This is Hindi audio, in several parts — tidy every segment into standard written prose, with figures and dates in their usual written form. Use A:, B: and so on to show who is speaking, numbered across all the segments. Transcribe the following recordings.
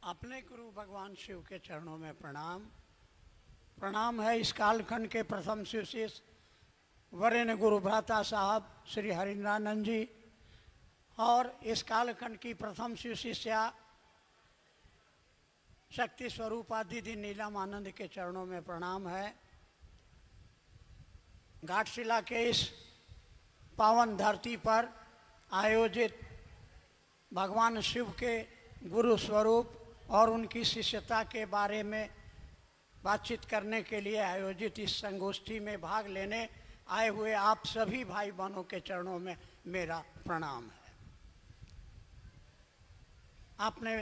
A: अपने गुरु भगवान शिव के चरणों में प्रणाम। प्रणाम है इस कालखंड के प्रथम शिष्य वरेण्य गुरु भ्राता साहब श्री हरिंद्रानंद जी और इस कालखंड की प्रथम शिष्या शक्ति स्वरूपा दीदी नीलम आनंद के चरणों में प्रणाम है। घाटशिला के इस पावन धरती पर आयोजित भगवान शिव के गुरु स्वरूप और उनकी शिष्यता के बारे में बातचीत करने के लिए आयोजित इस संगोष्ठी में भाग लेने आए हुए आप सभी भाई बहनों के चरणों में मेरा प्रणाम है। आपने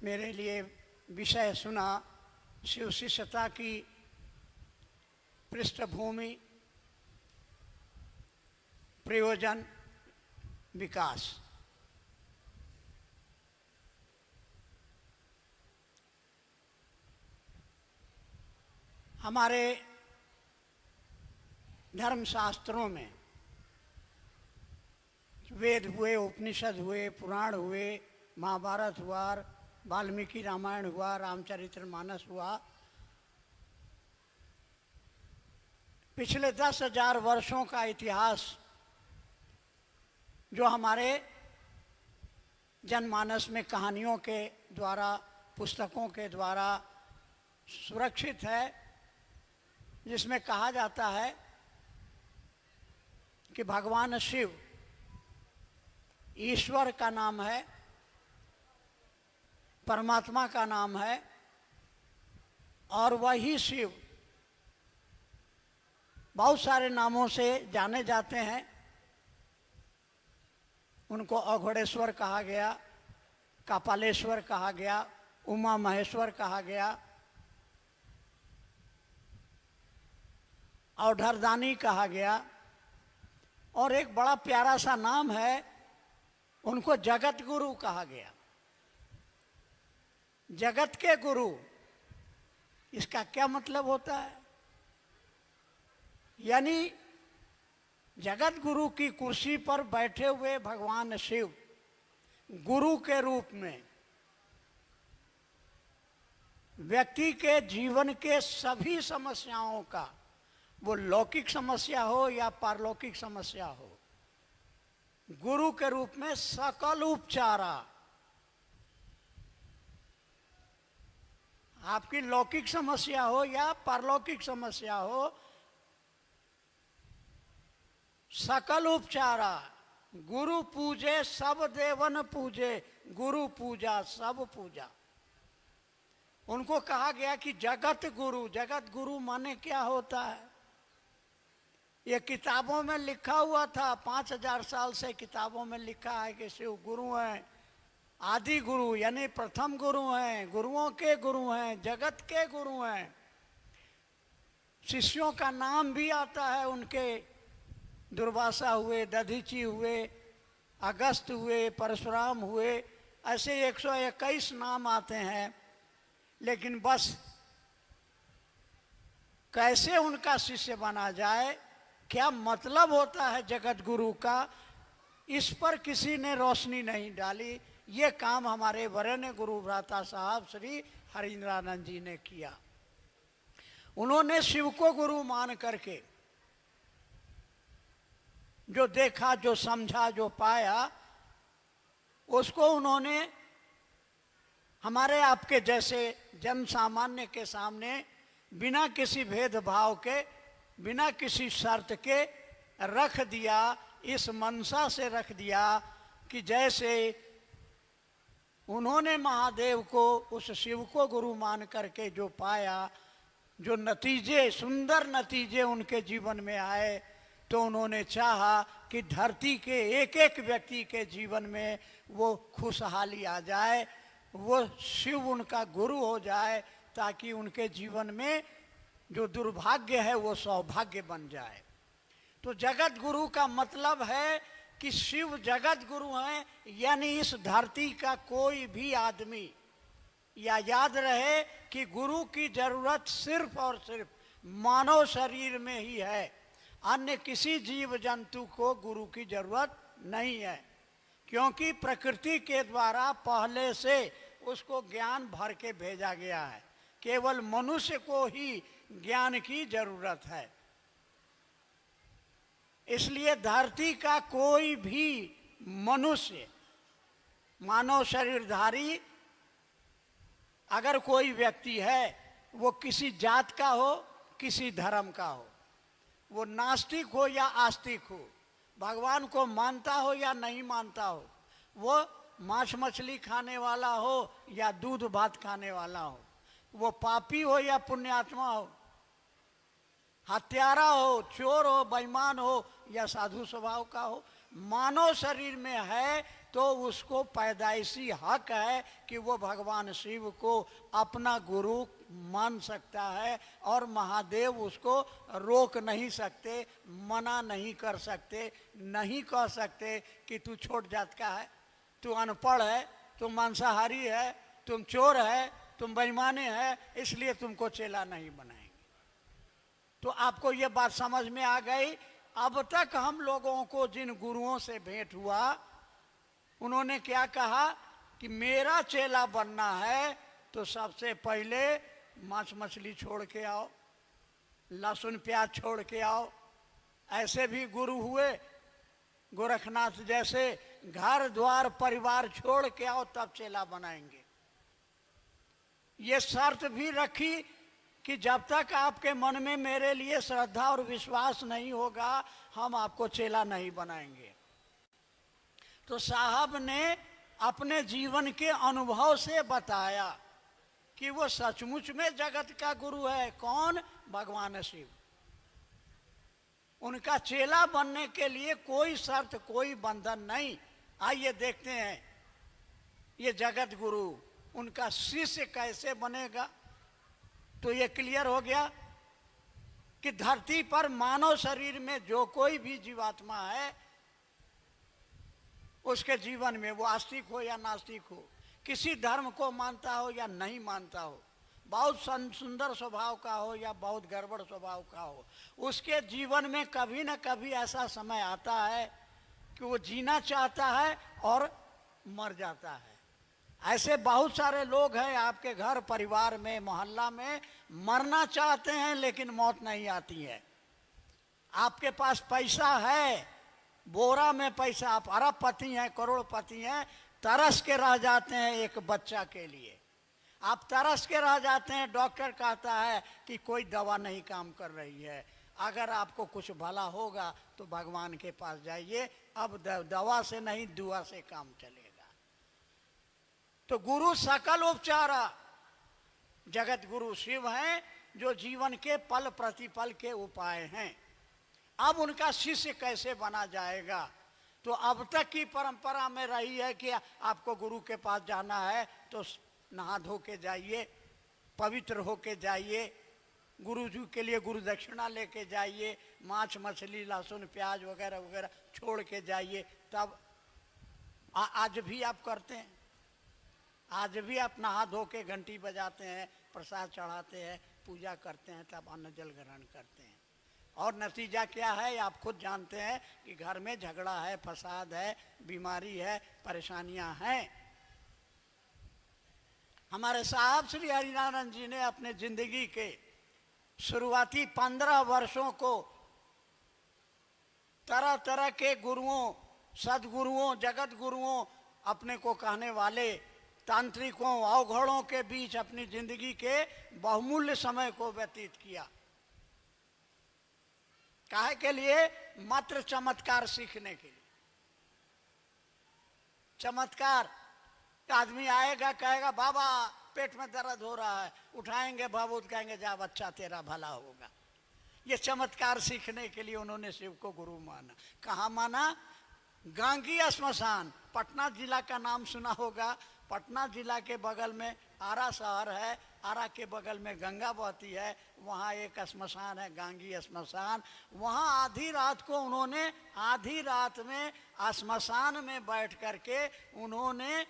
A: मेरे लिए विषय सुना शिव शिष्यता की पृष्ठभूमि, प्रयोजन, विकास। हमारे धर्मशास्त्रों में वेद हुए, उपनिषद हुए, पुराण हुए, महाभारत हुआ, वाल्मीकि रामायण हुआ, रामचरितमानस हुआ। पिछले 10,000 वर्षों का इतिहास जो हमारे जनमानस में कहानियों के द्वारा, पुस्तकों के द्वारा सुरक्षित है, जिसमें कहा जाता है कि भगवान शिव ईश्वर का नाम है, परमात्मा का नाम है और वही शिव बहुत सारे नामों से जाने जाते हैं। उनको अघोड़ेश्वर कहा गया, कपालेश्वर कहा गया, उमा महेश्वर कहा गया, औढ़रदानी कहा गया और एक बड़ा प्यारा सा नाम है, उनको जगत गुरु कहा गया। जगत के गुरु, इसका क्या मतलब होता है? यानी जगत गुरु की कुर्सी पर बैठे हुए भगवान शिव गुरु के रूप में व्यक्ति के जीवन के सभी समस्याओं का, वो लौकिक समस्या हो या पारलौकिक समस्या हो, गुरु के रूप में सकल उपचारा। आपकी लौकिक समस्या हो या पारलौकिक समस्या हो, सकल उपचारा। गुरु पूजे सब देवन पूजे, गुरु पूजा सब पूजा। उनको कहा गया कि जगत गुरु। जगत गुरु माने क्या होता है? ये किताबों में लिखा हुआ था, 5000 साल से किताबों में लिखा है कि शिव गुरु हैं, आदि गुरु यानी प्रथम गुरु हैं, गुरुओं के गुरु हैं, जगत के गुरु हैं। शिष्यों का नाम भी आता है उनके, दुर्वासा हुए, दधीची हुए, अगस्त हुए, परशुराम हुए, ऐसे 121 नाम आते हैं। लेकिन बस कैसे उनका शिष्य बना जाए, क्या मतलब होता है जगत गुरु का, इस पर किसी ने रोशनी नहीं डाली। ये काम हमारे वरेण्य गुरु भ्राता साहब श्री हरिंद्रानंद जी ने किया। उन्होंने शिव को गुरु मान करके जो देखा, जो समझा, जो पाया, उसको उन्होंने हमारे आपके जैसे जन सामान्य के सामने बिना किसी भेदभाव के, बिना किसी शर्त के रख दिया। इस मनसा से रख दिया कि जैसे उन्होंने महादेव को, उस शिव को गुरु मान करके जो पाया, जो नतीजे, सुंदर नतीजे उनके जीवन में आए, तो उन्होंने चाहा कि धरती के एक एक व्यक्ति के जीवन में वो खुशहाली आ जाए, वो शिव उनका गुरु हो जाए, ताकि उनके जीवन में जो दुर्भाग्य है वो सौभाग्य बन जाए। तो जगत गुरु का मतलब है कि शिव जगत गुरु हैं, यानी इस धरती का कोई भी आदमी, या याद रहे कि गुरु की जरूरत सिर्फ और सिर्फ मानव शरीर में ही है, अन्य किसी जीव जंतु को गुरु की जरूरत नहीं है। क्योंकि प्रकृति के द्वारा पहले से उसको ज्ञान भर के भेजा गया है। केवल मनुष्य को ही ज्ञान की जरूरत है। इसलिए धरती का कोई भी मनुष्य, मानव शरीरधारी अगर कोई व्यक्ति है, वो किसी जात का हो, किसी धर्म का हो, वो नास्तिक हो या आस्तिक हो, भगवान को मानता हो या नहीं मानता हो, वो मांस मछली खाने वाला हो या दूध भात खाने वाला हो, वो पापी हो या पुण्यात्मा हो, हत्यारा हो, चोर हो, बेईमान हो या साधु स्वभाव का हो, मानव शरीर में है तो उसको पैदाइशी हक है कि वो भगवान शिव को अपना गुरु मान सकता है। और महादेव उसको रोक नहीं सकते, मना नहीं कर सकते, नहीं कह सकते कि तू छोट जात का है, तू अनपढ़ है, तुम मांसाहारी है, तुम चोर है, तुम बेईमाने है, इसलिए तुमको चेला नहीं बनाएंगे। तो आपको ये बात समझ में आ गई। अब तक हम लोगों को जिन गुरुओं से भेंट हुआ, उन्होंने क्या कहा कि मेरा चेला बनना है तो सबसे पहले मांस मछली छोड़ के आओ, लहसुन प्याज छोड़ के आओ। ऐसे भी गुरु हुए गोरखनाथ जैसे, घर द्वार परिवार छोड़ के आओ तब चेला बनाएंगे। ये शर्त भी रखी कि जब तक आपके मन में मेरे लिए श्रद्धा और विश्वास नहीं होगा, हम आपको चेला नहीं बनाएंगे। तो साहब ने अपने जीवन के अनुभव से बताया कि वो सचमुच में जगत का गुरु है। कौन? भगवान शिव। उनका चेला बनने के लिए कोई शर्त, कोई बंधन नहीं। आइए देखते हैं ये जगत गुरु उनका शिष्य कैसे बनेगा। तो ये क्लियर हो गया कि धरती पर मानव शरीर में जो कोई भी जीवात्मा है, उसके जीवन में वो आस्तिक हो या नास्तिक हो, किसी धर्म को मानता हो या नहीं मानता हो, बहुत सुंदर स्वभाव का हो या बहुत गड़बड़ स्वभाव का हो, उसके जीवन में कभी न कभी ऐसा समय आता है कि वो जीना चाहता है और मर जाता है। ऐसे बहुत सारे लोग हैं आपके घर परिवार में, मोहल्ला में, मरना चाहते हैं लेकिन मौत नहीं आती है। आपके पास पैसा है, बोरा में पैसा, आप अरबपति हैं, करोड़पति हैं, तरस के रह जाते हैं एक बच्चा के लिए। आप तरस के रह जाते हैं, डॉक्टर कहता है कि कोई दवा नहीं काम कर रही है, अगर आपको कुछ भला होगा तो भगवान के पास जाइए, अब दवा से नहीं दुआ से काम चलेगा। तो गुरु सकल उपचारा, जगत गुरु शिव हैं जो जीवन के पल प्रतिपल के उपाय हैं। अब उनका शिष्य कैसे बना जाएगा? तो अब तक की परंपरा में रही है कि आपको गुरु के पास जाना है तो नहा धो के जाइए, पवित्र होके जाइए, गुरु जी के लिए गुरु दक्षिणा लेके जाइए, मांस मछली लहसुन प्याज वगैरह वगैरह छोड़ के जाइए। तब आज भी आप करते हैं, आज भी आप नहा धो के घंटी बजाते हैं, प्रसाद चढ़ाते हैं, पूजा करते हैं, तब अन्न जल ग्रहण करते हैं। और नतीजा क्या है आप खुद जानते हैं कि घर में झगड़ा है, फसाद है, बीमारी है, परेशानियां हैं। हमारे साहब श्री हरिनारायण जी ने अपने जिंदगी के शुरुआती 15 वर्षों को तरह तरह के गुरुओं, सदगुरुओं, जगत गुरुओं, अपने को कहने वाले तांत्रिकों, अवघड़ों के बीच अपनी जिंदगी के बहुमूल्य समय को व्यतीत किया। काहे के लिए? मात्र चमत्कार सीखने के लिए। चमत्कार, आदमी आएगा कहेगा बाबा पेट में दर्द हो रहा है, उठाएंगे भावुत, कहेंगे जा बच्चा तेरा भला होगा। ये चमत्कार सीखने के लिए उन्होंने शिव को गुरु माना। कहाँ माना? गांगी श्मशान, पटना जिला का नाम सुना होगा। पटना जिला के बगल में आरा शहर है, आरा के बगल में गंगा बहती है, वहाँ एक श्मशान है गांगी श्मशान। वहाँ आधी रात को उन्होंने, आधी रात में श्मशान में बैठ करके उन्होंने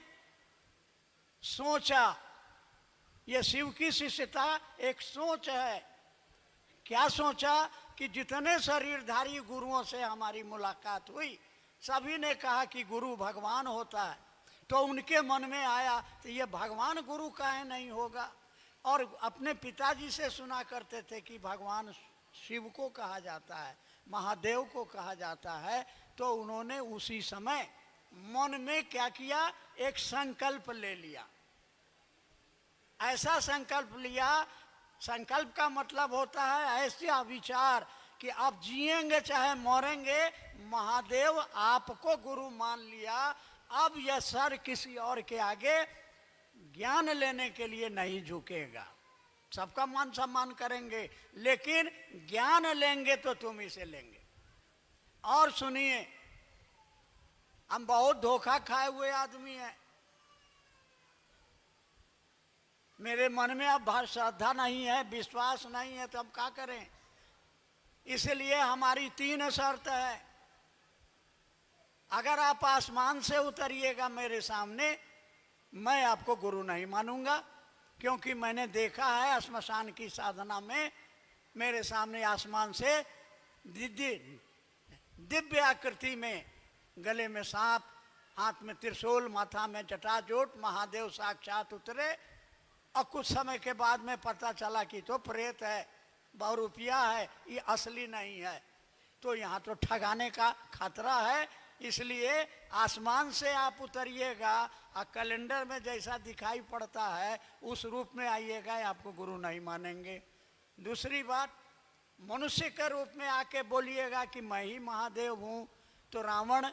A: सोचा। ये शिव की शिष्यता एक सोच है। क्या सोचा? कि जितने शरीरधारी गुरुओं से हमारी मुलाकात हुई, सभी ने कहा कि गुरु भगवान होता है। तो उनके मन में आया तो ये भगवान गुरु काहे नहीं होगा। और अपने पिताजी से सुना करते थे कि भगवान शिव को कहा जाता है, महादेव को कहा जाता है। तो उन्होंने उसी समय मन में क्या किया, एक संकल्प ले लिया। ऐसा संकल्प लिया, संकल्प का मतलब होता है ऐसा विचार कि आप जिएंगे चाहे मरेंगे, महादेव आपको गुरु मान लिया। अब यह सर किसी और के आगे ज्ञान लेने के लिए नहीं झुकेगा। सबका मान सम्मान करेंगे, लेकिन ज्ञान लेंगे तो तुम ही से लेंगे। और सुनिए, हम बहुत धोखा खाए हुए आदमी हैं। मेरे मन में अब श्रद्धा नहीं है, विश्वास नहीं है, तो हम क्या करें। इसलिए हमारी 3 शर्त है। अगर आप आसमान से उतरिएगा मेरे सामने, मैं आपको गुरु नहीं मानूंगा, क्योंकि मैंने देखा है श्मशान की साधना में मेरे सामने आसमान से दिव्य आकृति में, गले में सांप, हाथ में त्रिशूल, माथा में जटाजूट महादेव साक्षात उतरे। और कुछ समय के बाद में पता चला कि तो प्रेत है, बहुरूपिया है, ये असली नहीं है। तो यहाँ तो ठगाने का खतरा है। इसलिए आसमान से आप उतरिएगा और कैलेंडर में जैसा दिखाई पड़ता है उस रूप में आइएगा, आपको गुरु नहीं मानेंगे। दूसरी बात, मनुष्य के रूप में आके बोलिएगा कि मैं ही महादेव हूँ। तो रावण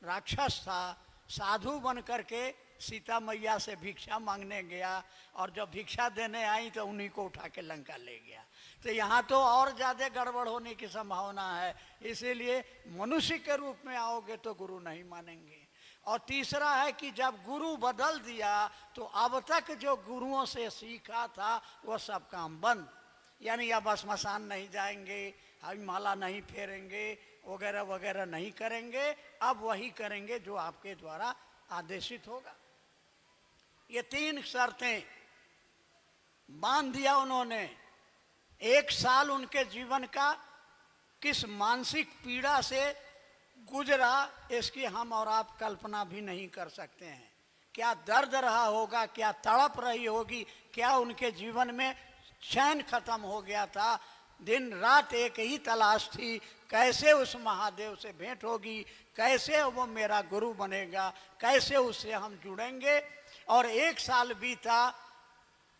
A: राक्षस था, साधु बन करके सीता मैया से भिक्षा मांगने गया, और जब भिक्षा देने आई तो उन्हीं को उठा के लंका ले गया। तो यहाँ तो और ज़्यादा गड़बड़ होने की संभावना है। इसीलिए मनुष्य के रूप में आओगे तो गुरु नहीं मानेंगे। और तीसरा है कि जब गुरु बदल दिया तो अब तक जो गुरुओं से सीखा था वो सब काम बंद। यानी अब श्मशान नहीं जाएंगे, हम माला नहीं फेरेंगे, वगैरह वगैरह नहीं करेंगे। अब वही करेंगे जो आपके द्वारा आदेशित होगा। ये 3 शर्तें बांध दिया उन्होंने। 1 साल उनके जीवन का किस मानसिक पीड़ा से गुजरा, इसकी हम और आप कल्पना भी नहीं कर सकते हैं। क्या दर्द रहा होगा, क्या तड़प रही होगी, क्या उनके जीवन में चैन खत्म हो गया था। दिन रात एक ही तलाश थी, कैसे उस महादेव से भेंट होगी, कैसे वो मेरा गुरु बनेगा, कैसे उससे हम जुड़ेंगे। और 1 साल बीता।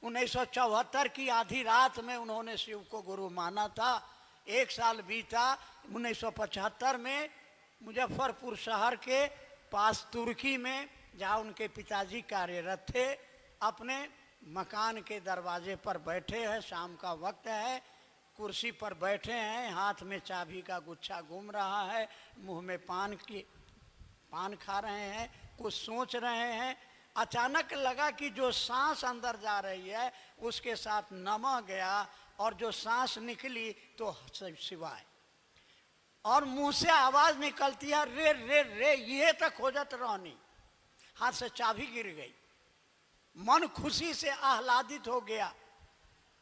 A: 1974 की आधी रात में उन्होंने शिव को गुरु माना था। 1 साल बीता। 1975 में मुजफ्फरपुर शहर के पास तुर्की में, जहाँ उनके पिताजी कार्यरत थे, अपने मकान के दरवाजे पर बैठे हैं। शाम का वक्त है, कुर्सी पर बैठे हैं, हाथ में चाबी का गुच्छा घूम रहा है, मुंह में पान खा रहे हैं, कुछ सोच रहे हैं। अचानक लगा कि जो सांस अंदर जा रही है उसके साथ नमा गया, और जो सांस निकली तो शिवाय, और मुंह से आवाज निकलती है रे रे रे, ये तक खोजत रहनी। हाथ से चाबी गिर गई। मन खुशी से आह्लादित हो गया।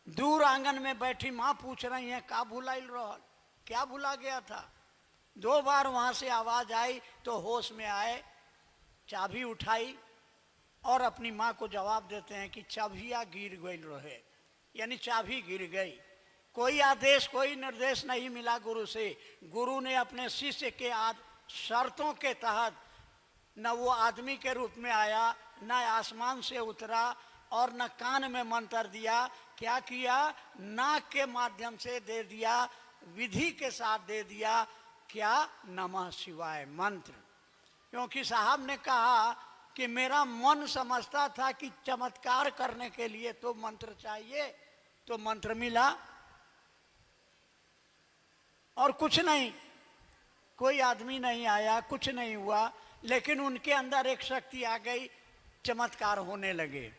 A: दूर आंगन में बैठी माँ पूछ रही है का भुलाइल रहल, क्या भुला गया था। 2 बार वहां से आवाज आई तो होश में आए, चाबी उठाई और अपनी माँ को जवाब देते हैं कि चाबियाँ गिर गई रहे, यानी चाबी गिर गई। कोई आदेश, कोई निर्देश नहीं मिला गुरु से। गुरु ने अपने शिष्य के शर्तों के तहत न वो आदमी के रूप में आया, न आसमान से उतरा, और न कान में मंत्र दिया। क्या किया, नाक के माध्यम से दे दिया, विधि के साथ दे दिया। क्या, नमः शिवाय मंत्र। क्योंकि साहब ने कहा कि मेरा मन समझता था कि चमत्कार करने के लिए तो मंत्र चाहिए, तो मंत्र मिला और कुछ नहीं, कोई आदमी नहीं आया, कुछ नहीं हुआ। लेकिन उनके अंदर एक शक्ति आ गई, चमत्कार होने लगे।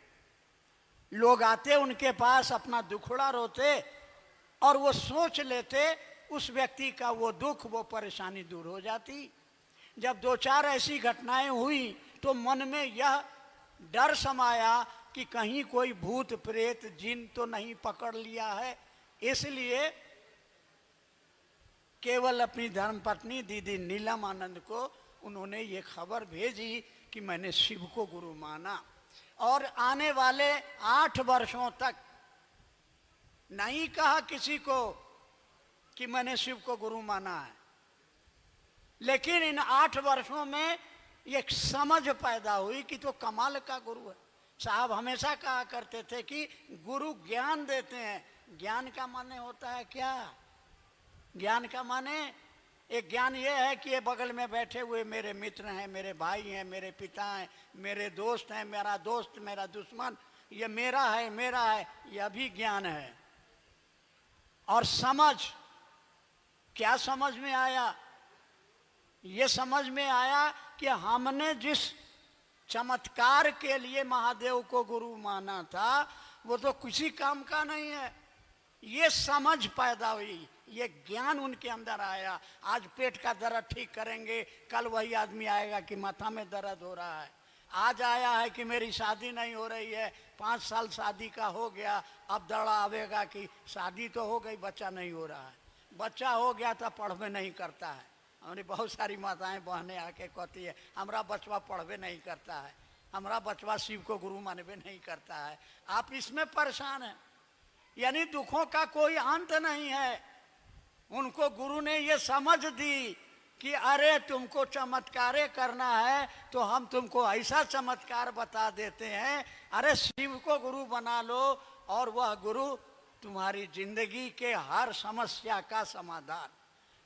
A: लोग आते उनके पास, अपना दुखड़ा रोते और वो सोच लेते उस व्यक्ति का वो दुख, वो परेशानी दूर हो जाती। जब 2-4 ऐसी घटनाएं हुई तो मन में यह डर समाया कि कहीं कोई भूत प्रेत जिन तो नहीं पकड़ लिया है। इसलिए केवल अपनी धर्मपत्नी दीदी नीलम आनंद को उन्होंने ये खबर भेजी कि मैंने शिव को गुरु माना, और आने वाले 8 वर्षों तक नहीं कहा किसी को कि मैंने शिव को गुरु माना है, लेकिन इन 8 वर्षों में एक समझ पैदा हुई कि तो कमाल का गुरु है। साहब हमेशा कहा करते थे कि गुरु ज्ञान देते हैं। ज्ञान का माने होता है क्या? ज्ञान का माने एक ज्ञान ये है कि ये बगल में बैठे हुए मेरे मित्र हैं, मेरे भाई हैं, मेरे पिता हैं, मेरे दोस्त हैं, मेरा दोस्त मेरा दुश्मन, ये मेरा है, यह भी ज्ञान है। और समझ, क्या समझ में आया? ये समझ में आया कि हमने जिस चमत्कार के लिए महादेव को गुरु माना था वो तो किसी काम का नहीं है। ये समझ पैदा हुई, ये ज्ञान उनके अंदर आया। आज पेट का दर्द ठीक करेंगे, कल वही आदमी आएगा कि माथा में दर्द हो रहा है। आज आया है कि मेरी शादी नहीं हो रही है, 5 साल शादी का हो गया, अब दड़ा आवेगा कि शादी तो हो गई, बच्चा नहीं हो रहा है। बच्चा हो गया तो पढ़वे नहीं करता है। हमारी बहुत सारी माताएं बहनें आके कहती है हमारा बचवा पढ़वे नहीं करता है, हमारा बचवा शिव को गुरु मानवे नहीं करता है। आप इसमें परेशान हैं, यानी दुखों का कोई अंत नहीं है। उनको गुरु ने ये समझ दी कि अरे तुमको चमत्कारे करना है तो हम तुमको ऐसा चमत्कार बता देते हैं, अरे शिव को गुरु बना लो और वह गुरु तुम्हारी जिंदगी के हर समस्या का समाधान,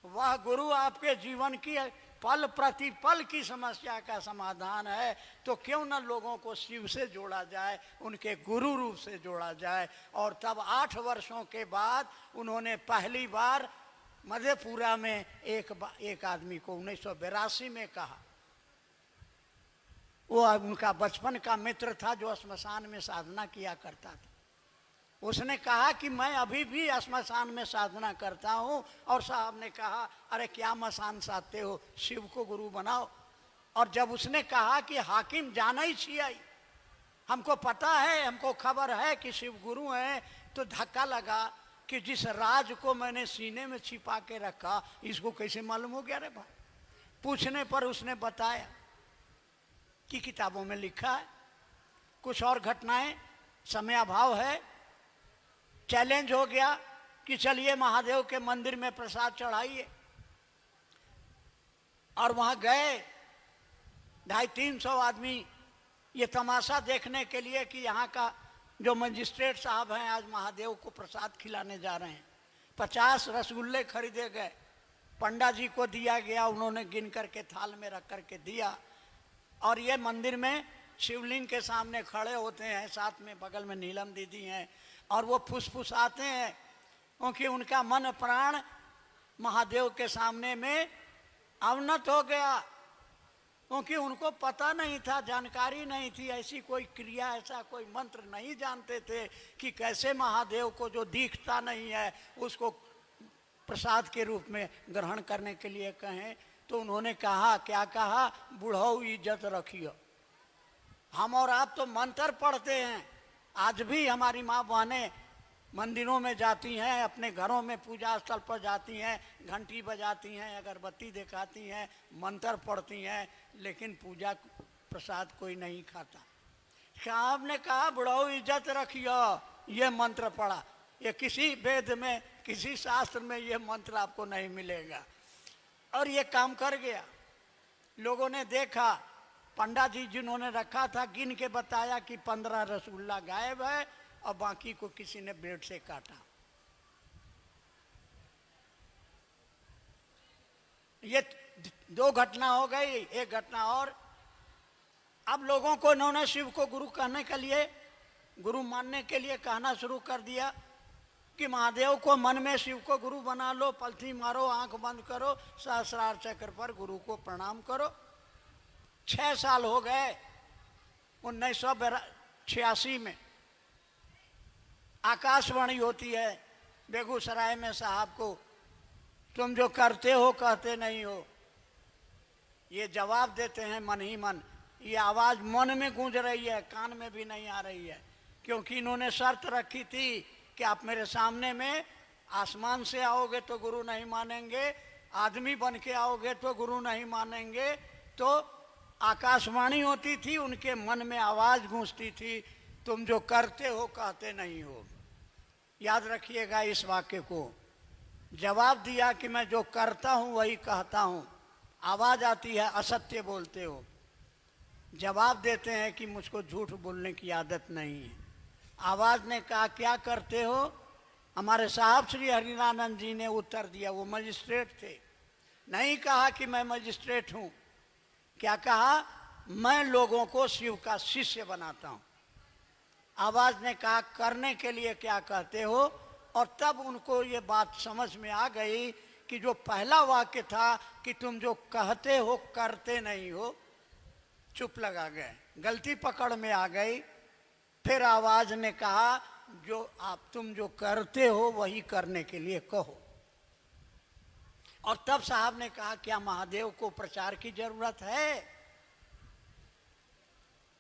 A: वह गुरु आपके जीवन की पल प्रतिपल की समस्या का समाधान है। तो क्यों न लोगों को शिव से जोड़ा जाए, उनके गुरु रूप से जोड़ा जाए। और तब 8 वर्षों के बाद उन्होंने पहली बार मधेपुरा में एक आदमी को 1982 में कहा। वो उनका बचपन का मित्र था जो श्मशान में साधना किया करता था। उसने कहा कि मैं अभी भी श्मशान में साधना करता हूँ। और साहब ने कहा अरे क्या मसान साधते हो, शिव को गुरु बनाओ। और जब उसने कहा कि हाकिम जाना ही चाहिए, हमको पता है, हमको खबर है कि शिव गुरु हैं, तो धक्का लगा कि जिस राज को मैंने सीने में छिपा के रखा इसको कैसे मालूम हो गया रे भाई। पूछने पर उसने बताया कि किताबों में लिखा है, कुछ और घटनाएं, समय अभाव है। चैलेंज हो गया कि चलिए महादेव के मंदिर में प्रसाद चढ़ाइए। और वहां गए 250-300 आदमी ये तमाशा देखने के लिए कि यहाँ का जो मजिस्ट्रेट साहब हैं आज महादेव को प्रसाद खिलाने जा रहे हैं। 50 रसगुल्ले खरीदे गए, पंडा जी को दिया गया, उन्होंने गिन करके थाल में रख करके दिया। और ये मंदिर में शिवलिंग के सामने खड़े होते हैं, साथ में बगल में नीलम दीदी हैं, और वो फुसफुसाते हैं क्योंकि उनका मन प्राण महादेव के सामने में अवनत हो गया। क्योंकि उनको पता नहीं था, जानकारी नहीं थी, ऐसी कोई क्रिया, ऐसा कोई मंत्र नहीं जानते थे कि कैसे महादेव को जो दिखता नहीं है उसको प्रसाद के रूप में ग्रहण करने के लिए कहें। तो उन्होंने कहा, क्या कहा, बुढ़ऊ इज्जत रखियो। हम और आप तो मंत्र पढ़ते हैं, आज भी हमारी माँ बहनें मंदिरों में जाती हैं, अपने घरों में पूजा स्थल पर जाती हैं, घंटी बजाती हैं, अगरबत्ती दिखाती हैं, मंत्र पढ़ती हैं, लेकिन पूजा प्रसाद कोई नहीं खाता। साहब ने कहा बुढ़ऊ इज्जत रखियो, ये मंत्र पढ़ा, ये किसी वेद में, किसी शास्त्र में ये मंत्र आपको नहीं मिलेगा। और ये काम कर गया। लोगों ने देखा, पंडा जी जिन्होंने रखा था गिन के बताया कि 15 रसगुल्ला गायब है और बाकी को किसी ने ब्लेड से काटा। ये 2 घटना हो गई। एक घटना और, अब लोगों को इन्होंने शिव को गुरु कहने के लिए, गुरु मानने के लिए कहना शुरू कर दिया कि महादेव को मन में शिव को गुरु बना लो, पलथी मारो, आंख बंद करो, सहस्रार चक्र पर गुरु को प्रणाम करो। 6 साल हो गए। 1986 में आकाशवाणी होती है बेगूसराय में, साहब को तुम जो करते हो कहते नहीं हो, ये जवाब देते हैं मन ही मन। ये आवाज़ मन में गूंज रही है, कान में भी नहीं आ रही है, क्योंकि इन्होंने शर्त रखी थी कि आप मेरे सामने में आसमान से आओगे तो गुरु नहीं मानेंगे, आदमी बन के आओगे तो गुरु नहीं मानेंगे, तो आकाशवाणी होती थी, उनके मन में आवाज गूंजती थी, तुम जो करते हो कहते नहीं हो। याद रखिएगा इस वाक्य को। जवाब दिया कि मैं जो करता हूं वही कहता हूं। आवाज आती है असत्य बोलते हो, जवाब देते हैं कि मुझको झूठ बोलने की आदत नहीं है। आवाज ने कहा क्या करते हो? हमारे साहब श्री हरिनानंद जी ने उत्तर दिया, वो मजिस्ट्रेट थे। नहीं कहा कि मैं मजिस्ट्रेट हूं, क्या कहा? मैं लोगों को शिव का शिष्य बनाता हूं। आवाज ने कहा करने के लिए क्या कहते हो? और तब उनको ये बात समझ में आ गई कि जो पहला वाक्य था कि तुम जो कहते हो करते नहीं हो, चुप लगा गए, गलती पकड़ में आ गई। फिर आवाज ने कहा जो तुम जो करते हो वही करने के लिए कहो। और तब साहब ने कहा क्या महादेव को प्रचार की जरूरत है?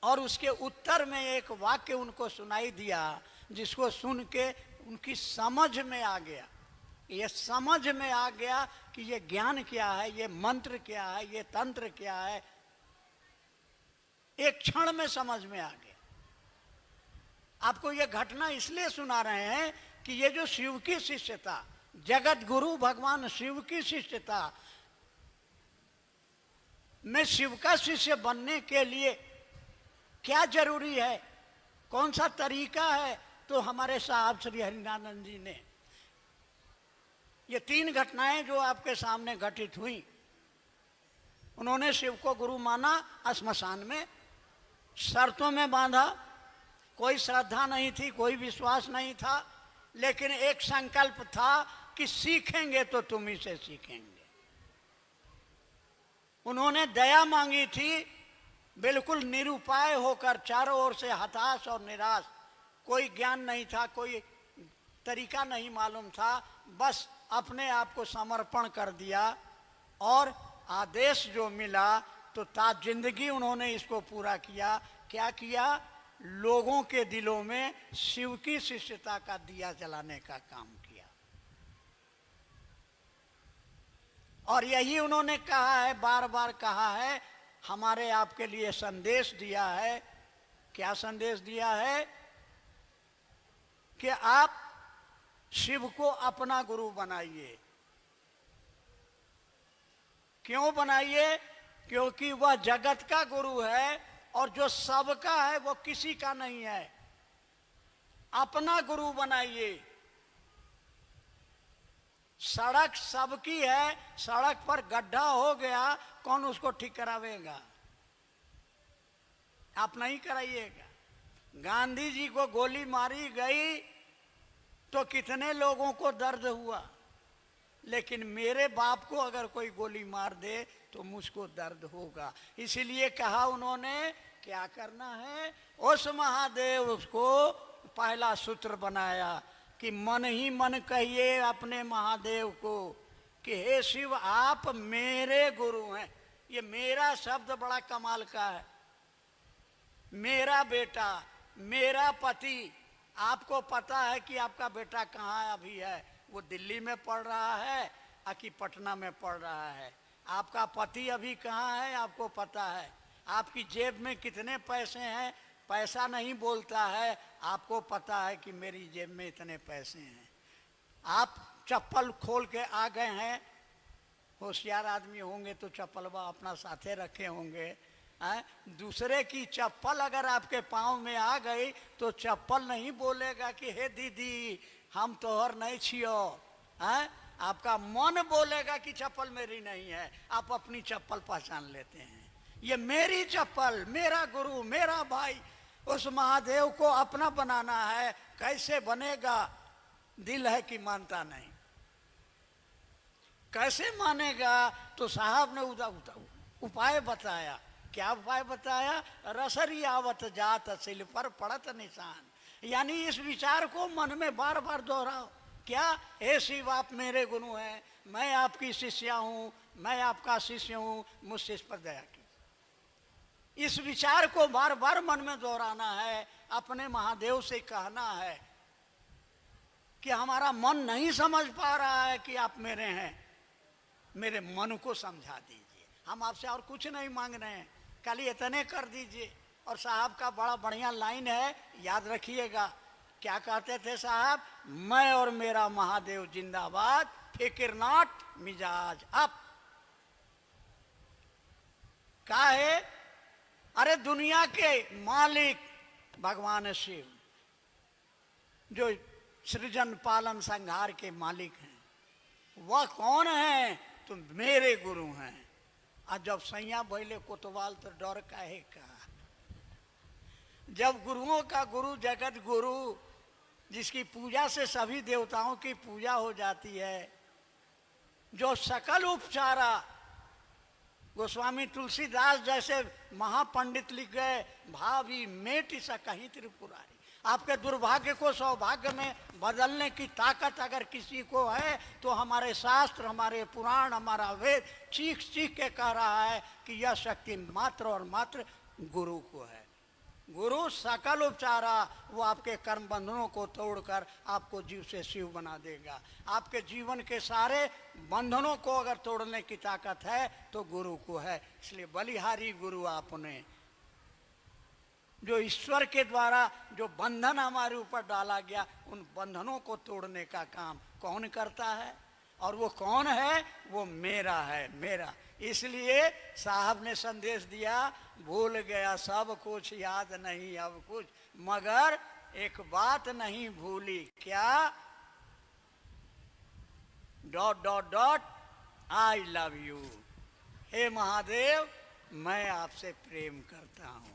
A: और उसके उत्तर में एक वाक्य उनको सुनाई दिया जिसको सुन के उनकी समझ में आ गया। ये समझ में आ गया कि ये ज्ञान क्या है, ये मंत्र क्या है, ये तंत्र क्या है। एक क्षण में समझ में आ गया। आपको ये घटना इसलिए सुना रहे हैं कि ये जो शिव की शिष्यता, जगत गुरु भगवान शिव की शिष्यता में शिव का शिष्य बनने के लिए क्या जरूरी है, कौन सा तरीका है, तो हमारे साहब श्री हरिनानंद जी ने ये 3 घटनाएं जो आपके सामने घटित हुई, उन्होंने शिव को गुरु माना, श्मशान में शर्तों में बांधा, कोई श्रद्धा नहीं थी, कोई विश्वास नहीं था, लेकिन एक संकल्प था कि सीखेंगे तो तुम ही से सीखेंगे। उन्होंने दया मांगी थी, बिल्कुल निरुपाय होकर, चारों ओर से हताश और निराश, कोई ज्ञान नहीं था, कोई तरीका नहीं मालूम था, बस अपने आप को समर्पण कर दिया और आदेश जो मिला तो जिंदगी उन्होंने इसको पूरा किया। क्या किया? लोगों के दिलों में शिव की शिष्यता का दिया जलाने का काम किया। और यही उन्होंने कहा है, बार बार कहा है, हमारे आपके लिए संदेश दिया है। क्या संदेश दिया है? कि आप शिव को अपना गुरु बनाइए। क्यों बनाइए? क्योंकि वह जगत का गुरु है और जो सबका है वो किसी का नहीं है। अपना गुरु बनाइए। सड़क सबकी है, सड़क पर गड्ढा हो गया, कौन उसको ठीक करावेगा? आप नहीं कराइएगा। गांधी जी को गोली मारी गई तो कितने लोगों को दर्द हुआ, लेकिन मेरे बाप को अगर कोई गोली मार दे तो मुझको दर्द होगा। इसीलिए कहा उन्होंने क्या करना है, उस महादेव को पहला सूत्र बनाया कि मन ही मन कहिए अपने महादेव को कि हे शिव आप मेरे गुरु हैं। ये मेरा शब्द बड़ा कमाल का है। मेरा बेटा, मेरा पति, आपको पता है कि आपका बेटा कहाँ अभी है? वो दिल्ली में पढ़ रहा है कि पटना में पढ़ रहा है। आपका पति अभी कहाँ है? आपको पता है। आपकी जेब में कितने पैसे हैं? पैसा नहीं बोलता है, आपको पता है कि मेरी जेब में इतने पैसे हैं। आप चप्पल खोल के आ गए हैं, होशियार आदमी होंगे तो चप्पलवा अपना साथे रखे होंगे। दूसरे की चप्पल अगर आपके पाँव में आ गई तो चप्पल नहीं बोलेगा कि हे दीदी हम तोहर नहीं छियो। आपका मन बोलेगा कि चप्पल मेरी नहीं है। आप अपनी चप्पल पहचान लेते हैं, ये मेरी चप्पल, मेरा गुरु, मेरा भाई। उस महादेव को अपना बनाना है। कैसे बनेगा? दिल है कि मानता नहीं। कैसे मानेगा? तो साहब ने उपाय बताया। क्या उपाय बताया? रसरी आवत जात सिल पर पड़त निशान। यानी इस विचार को मन में बार बार दोहराओ। क्या? हे शिव आप मेरे गुरु हैं, मैं आपकी शिष्या हूँ, मैं आपका शिष्य हूँ, मुझसे इस पर दया की। इस विचार को बार बार मन में दोहराना है। अपने महादेव से कहना है कि हमारा मन नहीं समझ पा रहा है कि आप मेरे हैं, मेरे मन को समझा दीजिए। हम आपसे और कुछ नहीं मांग रहे हैं। खाली इतने कर दीजिए। और साहब का बड़ा बढ़िया लाइन है, याद रखिएगा। क्या कहते थे साहब? मैं और मेरा महादेव जिंदाबाद, फिक्र नॉट मिजाज अप। क्या है? अरे दुनिया के मालिक भगवान शिव, जो सृजन पालन संहार के मालिक हैं, वह कौन है? तो मेरे गुरु हैं। और जब सैया बैले कोतवाल तो डर काहे का? जब गुरुओं का गुरु जगत गुरु, जिसकी पूजा से सभी देवताओं की पूजा हो जाती है, जो सकल उपचारा, गोस्वामी तुलसीदास जैसे महापंडित लिख गए, भावी मेट सा कहीं त्रिपुरारी। आपके दुर्भाग्य को सौभाग्य में बदलने की ताकत अगर किसी को है तो हमारे शास्त्र, हमारे पुराण, हमारा वेद चीख चीख के कह रहा है कि यह शक्ति मात्र और मात्र गुरु को है। गुरु सकल उपचारा, वो आपके कर्म बंधनों को तोड़कर आपको जीव से शिव बना देगा। आपके जीवन के सारे बंधनों को अगर तोड़ने की ताकत है तो गुरु को है। इसलिए बलिहारी गुरु आपने, जो ईश्वर के द्वारा जो बंधन हमारे ऊपर डाला गया, उन बंधनों को तोड़ने का काम कौन करता है? और वो कौन है? वो मेरा है, मेरा। इसलिए साहब ने संदेश दिया, भूल गया सब कुछ, याद नहीं अब कुछ, मगर एक बात नहीं भूली। क्या? Dot dot dot I love you. हे महादेव, मैं आपसे प्रेम करता हूं।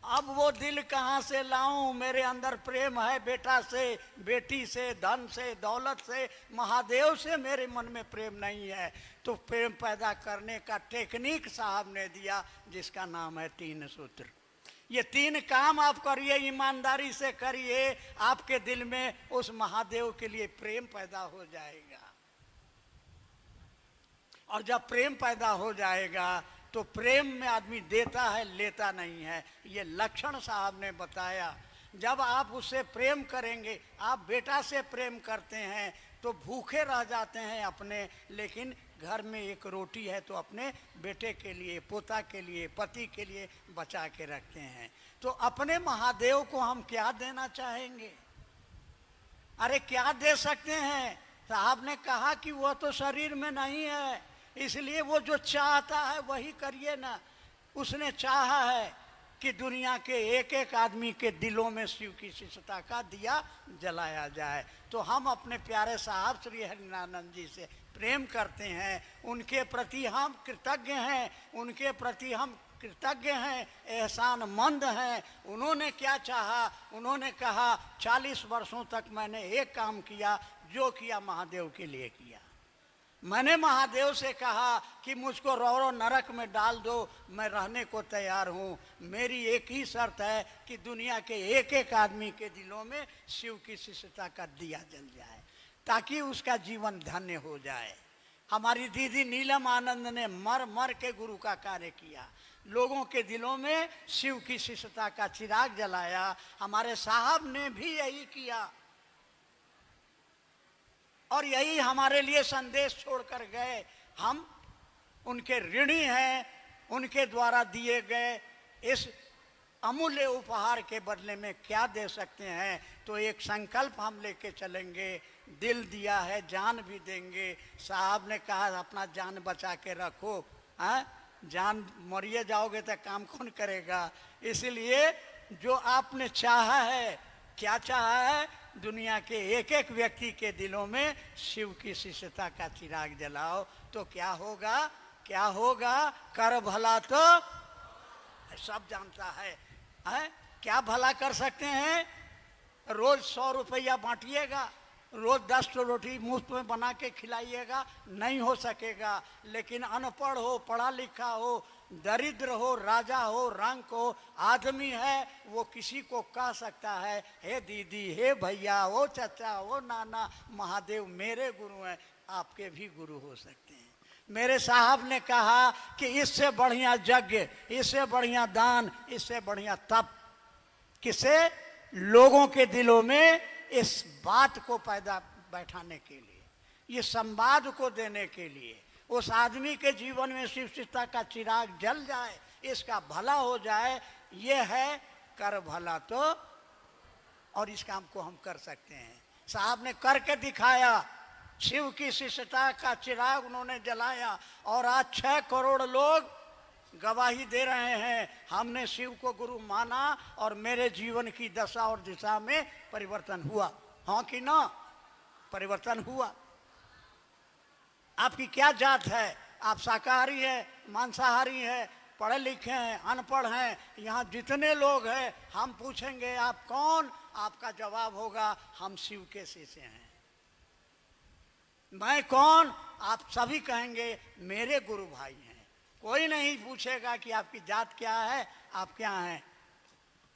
A: अब वो दिल कहाँ से लाऊं? मेरे अंदर प्रेम है बेटा से, बेटी से, धन से, दौलत से, महादेव से मेरे मन में प्रेम नहीं है। तो प्रेम पैदा करने का टेक्निक साहब ने दिया, जिसका नाम है 3 सूत्र। ये 3 काम आप करिए, ईमानदारी से करिए, आपके दिल में उस महादेव के लिए प्रेम पैदा हो जाएगा। और जब प्रेम पैदा हो जाएगा तो प्रेम में आदमी देता है, लेता नहीं है। ये लक्षण साहब ने बताया। जब आप उससे प्रेम करेंगे, आप बेटा से प्रेम करते हैं तो भूखे रह जाते हैं अपने, लेकिन घर में एक रोटी है तो अपने बेटे के लिए, पोता के लिए, पति के लिए बचा के रखते हैं। तो अपने महादेव को हम क्या देना चाहेंगे? अरे क्या दे सकते हैं? साहब ने कहा कि वह तो शरीर में नहीं है, इसलिए वो जो चाहता है वही करिए ना। उसने चाहा है कि दुनिया के एक एक आदमी के दिलों में शिव की शिष्यता का दिया जलाया जाए। तो हम अपने प्यारे साहब श्री हरिनानंद जी से प्रेम करते हैं, उनके प्रति हम कृतज्ञ हैं, उनके प्रति हम कृतज्ञ हैं, एहसानमंद हैं। उन्होंने क्या चाहा? उन्होंने कहा 40 वर्षों तक मैंने एक काम किया, जो किया महादेव के लिए किया। मैंने महादेव से कहा कि मुझको रौरो नरक में डाल दो, मैं रहने को तैयार हूँ। मेरी एक ही शर्त है कि दुनिया के एक एक आदमी के दिलों में शिव की शिष्यता का दिया जल जाए, ताकि उसका जीवन धन्य हो जाए। हमारी दीदी नीलम आनंद ने मर मर के गुरु का कार्य किया, लोगों के दिलों में शिव की शिष्यता का चिराग जलाया। हमारे साहब ने भी यही किया और यही हमारे लिए संदेश छोड़कर गए। हम उनके ऋणी हैं। उनके द्वारा दिए गए इस अमूल्य उपहार के बदले में क्या दे सकते हैं? तो एक संकल्प हम लेके चलेंगे, दिल दिया है, जान भी देंगे। साहब ने कहा अपना जान बचा के रखो, जान मरिए जाओगे तो काम कौन करेगा? इसलिए जो आपने चाहा है, क्या चाहा है? दुनिया के एक एक व्यक्ति के दिलों में शिव की शिष्यता का चिराग जलाओ। तो क्या होगा? क्या होगा? कर भला तो सब जानता है, क्या भला कर सकते हैं? रोज 100 रुपया बांटिएगा, रोज 10 रोटी मुफ्त में बना के खिलाइएगा, नहीं हो सकेगा। लेकिन अनपढ़ हो, पढ़ा लिखा हो, दरिद्र हो, राजा हो, रंक हो, आदमी है, वो किसी को कह सकता है, हे दीदी, हे भैया, हो चाचा, हो नाना, महादेव मेरे गुरु हैं। आपके भी गुरु हो सकते हैं। मेरे साहब ने कहा कि इससे बढ़िया यज्ञ, इससे बढ़िया दान, इससे बढ़िया तप किसे? लोगों के दिलों में इस बात को पैदा बैठाने के लिए, ये संवाद को देने के लिए, उस आदमी के जीवन में शिव शिष्यता का चिराग जल जाए, इसका भला हो जाए, ये है कर भला तो, और इस काम को हम कर सकते हैं। साहब ने करके दिखाया, शिव की शिष्टता का चिराग उन्होंने जलाया, और आज 6 करोड़ लोग गवाही दे रहे हैं हमने शिव को गुरु माना और मेरे जीवन की दशा और दिशा में परिवर्तन हुआ। हाँ कि ना? परिवर्तन हुआ। आपकी क्या जात है? आप शाकाहारी हैं, मांसाहारी हैं, पढ़े लिखे हैं, अनपढ़ हैं, यहाँ जितने लोग हैं, हम पूछेंगे आप कौन, आपका जवाब होगा हम शिव के शिष्य हैं। मैं कौन? आप सभी कहेंगे मेरे गुरु भाई हैं। कोई नहीं पूछेगा कि आपकी जात क्या है, आप क्या हैं,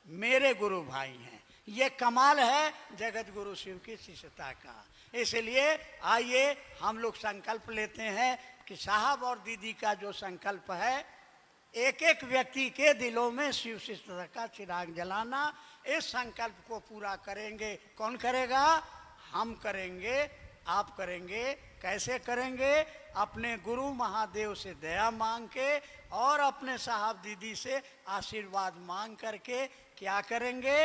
A: मेरे गुरु भाई हैं। ये कमाल है जगत गुरु शिव की शिष्यता का। इसलिए आइए हम लोग संकल्प लेते हैं कि साहब और दीदी का जो संकल्प है, एक एक व्यक्ति के दिलों में शिव शिष्यता का चिराग जलाना, इस संकल्प को पूरा करेंगे। कौन करेगा? हम करेंगे, आप करेंगे। कैसे करेंगे? अपने गुरु महादेव से दया मांग के और अपने साहब दीदी से आशीर्वाद मांग करके क्या करेंगे?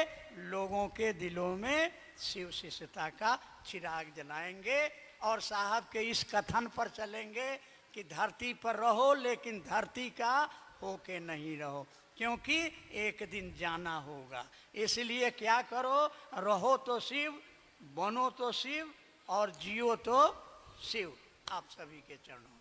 A: लोगों के दिलों में शिव शिष्यता का चिराग जलाएंगे और साहब के इस कथन पर चलेंगे कि धरती पर रहो लेकिन धरती का होके नहीं रहो, क्योंकि एक दिन जाना होगा। इसलिए क्या करो? रहो तो शिव, बनो तो शिव और जियो तो शिव। आप सभी के चरणों